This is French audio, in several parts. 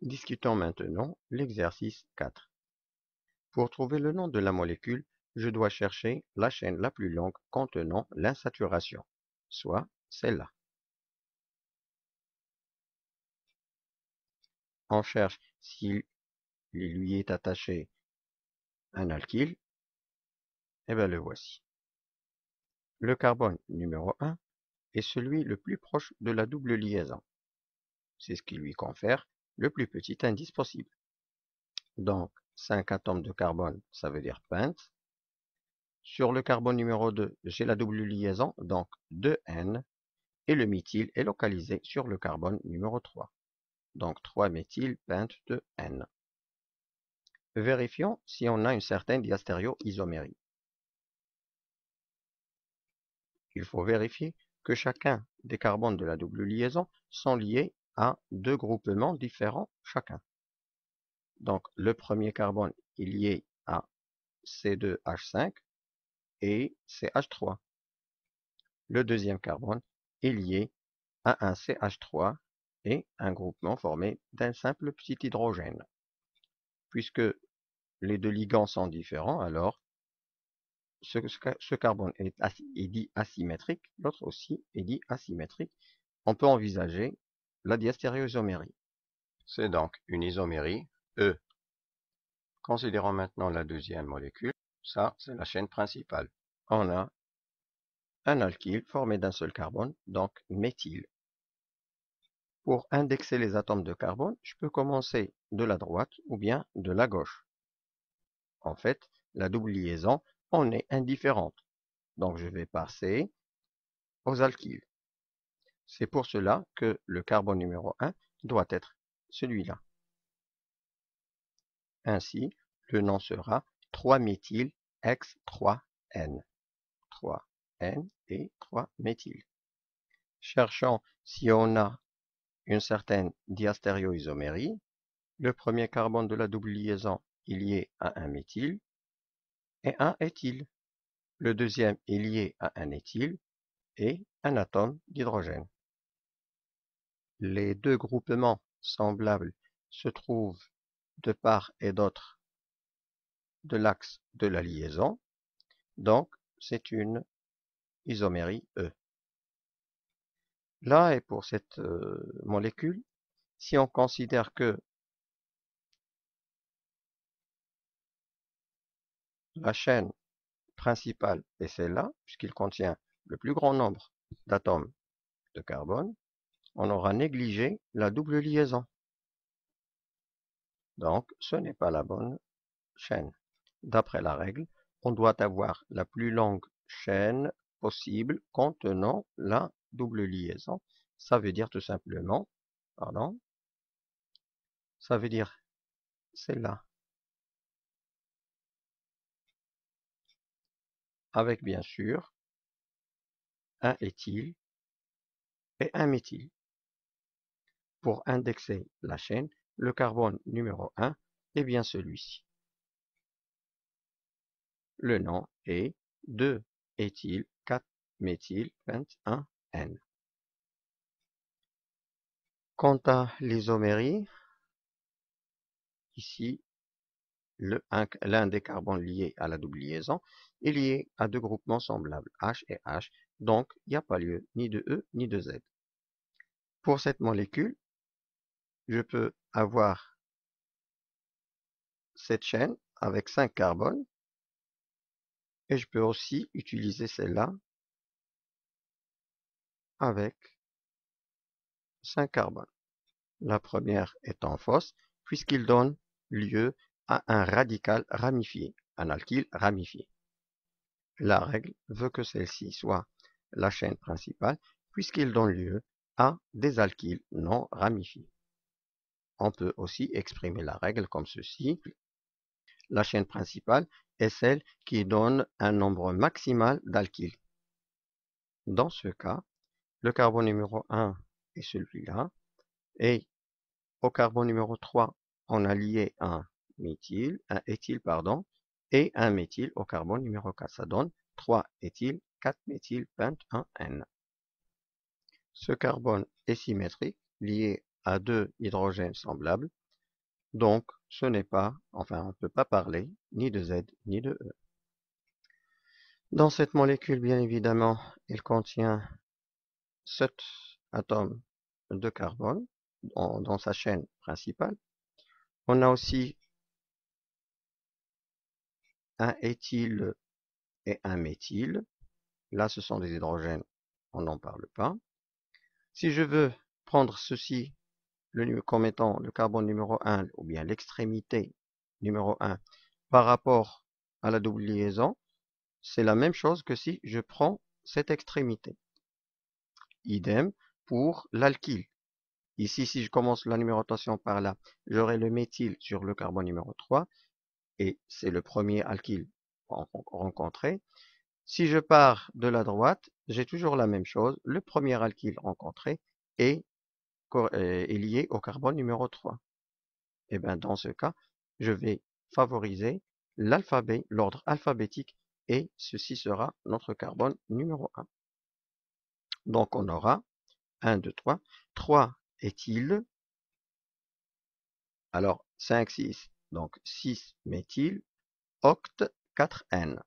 Discutons maintenant l'exercice 4. Pour trouver le nom de la molécule, je dois chercher la chaîne la plus longue contenant l'insaturation, soit celle-là. On cherche s'il lui est attaché un alkyle, et bien le voici. Le carbone numéro 1 est celui le plus proche de la double liaison. C'est ce qui lui confère le plus petit indice possible. Donc, 5 atomes de carbone, ça veut dire pent. Sur le carbone numéro 2, j'ai la double liaison, donc 2N, et le méthyle est localisé sur le carbone numéro 3. Donc 3-méthylpente-N. Vérifions si on a une certaine diastéréoisomérie. Il faut vérifier que chacun des carbones de la double liaison sont liés à deux groupements différents chacun. Donc le premier carbone est lié à C2H5 et CH3. Le deuxième carbone est lié à un CH3 et un groupement formé d'un simple petit hydrogène. Puisque les deux ligands sont différents, alors ce carbone est dit asymétrique, l'autre aussi est dit asymétrique. On peut envisager la diastéréoisomérie. C'est donc une isomérie E. Considérons maintenant la deuxième molécule. Ça, c'est la chaîne principale. On a un alkyle formé d'un seul carbone, donc méthyle. Pour indexer les atomes de carbone, je peux commencer de la droite ou bien de la gauche. En fait, la double liaison en est indifférente. Donc je vais passer aux alkyles. C'est pour cela que le carbone numéro 1 doit être celui-là. Ainsi, le nom sera 3-méthylx3N. 3N et 3-méthyl. Cherchons si on a une certaine diastéréoisomérie. Le premier carbone de la double liaison est lié à un méthyle et un éthyle. Le deuxième est lié à un éthyle et un atome d'hydrogène. Les deux groupements semblables se trouvent de part et d'autre de l'axe de la liaison, donc c'est une isomérie E. Là et pour cette molécule, si on considère que la chaîne principale est celle-là, puisqu'il contient le plus grand nombre d'atomes de carbone, on aura négligé la double liaison. Donc, ce n'est pas la bonne chaîne. D'après la règle, on doit avoir la plus longue chaîne possible contenant la double liaison. Ça veut dire tout simplement, ça veut dire celle-là. Avec bien sûr un éthyle et un méthyle. Pour indexer la chaîne, le carbone numéro 1 est bien celui-ci. Le nom est 2-éthyle-4-méthylpente-1N. Quant à l'isomérie, ici, l'un des carbones liés à la double liaison est lié à deux groupements semblables, H et H, donc il n'y a pas lieu ni de E ni de Z. Pour cette molécule, je peux avoir cette chaîne avec 5 carbones, et je peux aussi utiliser celle-là avec 5 carbones. La première étant fausse, puisqu'il donne lieu à un radical ramifié, un alkyle ramifié. La règle veut que celle-ci soit la chaîne principale, puisqu'il donne lieu à des alkyles non ramifiés. On peut aussi exprimer la règle comme ceci. La chaîne principale est celle qui donne un nombre maximal d'alkyles. Dans ce cas, le carbone numéro 1 est celui-là, et au carbone numéro 3, on a lié un éthyle, et un méthyle au carbone numéro 4. Ça donne 3-éthyle, 4-méthylpente-1N. Ce carbone est symétrique, lié à deux hydrogènes semblables. Donc, ce n'est pas, enfin, on ne peut pas parler ni de Z ni de E. Dans cette molécule, bien évidemment, il contient 7 atomes de carbone dans sa chaîne principale. On a aussi un éthyle et un méthyle. Là, ce sont des hydrogènes, on n'en parle pas. Si je veux prendre ceci comme étant le carbone numéro 1, ou bien l'extrémité numéro 1, par rapport à la double liaison, c'est la même chose que si je prends cette extrémité. Idem pour l'alkyle. Ici, si je commence la numérotation par là, j'aurai le méthyle sur le carbone numéro 3, et c'est le premier alkyle rencontré. Si je pars de la droite, j'ai toujours la même chose. Le premier alkyle rencontré est lié au carbone numéro 3. Et bien dans ce cas, je vais favoriser l'alphabet, l'ordre alphabétique, et ceci sera notre carbone numéro 1. Donc on aura 1, 2, 3, 3 éthyle, alors 5, 6, donc 6 méthyle, oct, 4N.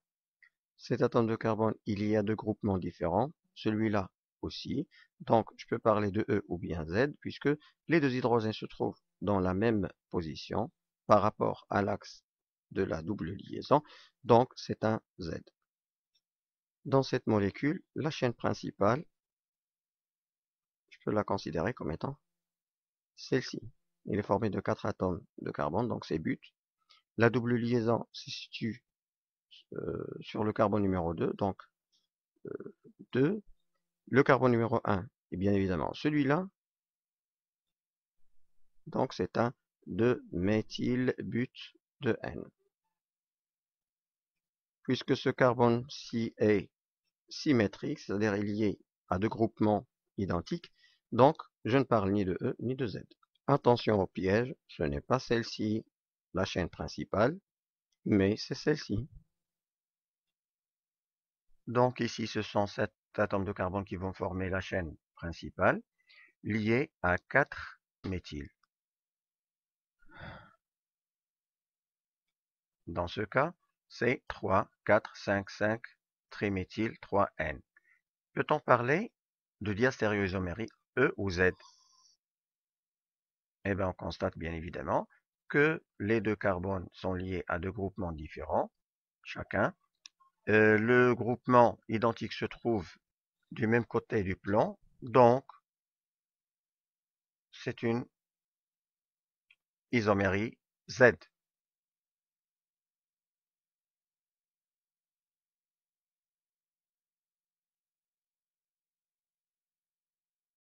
Cet atome de carbone, il y a deux groupements différents, celui-là aussi, donc je peux parler de E ou bien Z, puisque les deux hydrogènes se trouvent dans la même position par rapport à l'axe de la double liaison, donc c'est un Z. Dans cette molécule, la chaîne principale, je peux la considérer comme étant celle-ci. Il est formé de 4 atomes de carbone, donc c'est but. La double liaison se situe sur le carbone numéro 2, donc 2. Le carbone numéro 1 est bien évidemment celui-là, donc c'est un 2-méthylbute de N. Puisque ce carbone-ci est symétrique, c'est-à-dire lié à deux groupements identiques, donc je ne parle ni de E ni de Z. Attention au piège, ce n'est pas celle-ci, la chaîne principale, mais c'est celle-ci. Donc ici, ce sont 7 atomes de carbone qui vont former la chaîne principale, liés à 4 méthyles. Dans ce cas, c'est 3, 4, 5, 5, triméthyl, 3N. Peut-on parler de diastéréoisomérie E ou Z? Eh bien, on constate bien évidemment que les deux carbones sont liés à deux groupements différents, chacun. Le groupement identique se trouve du même côté du plan, donc c'est une isomérie Z.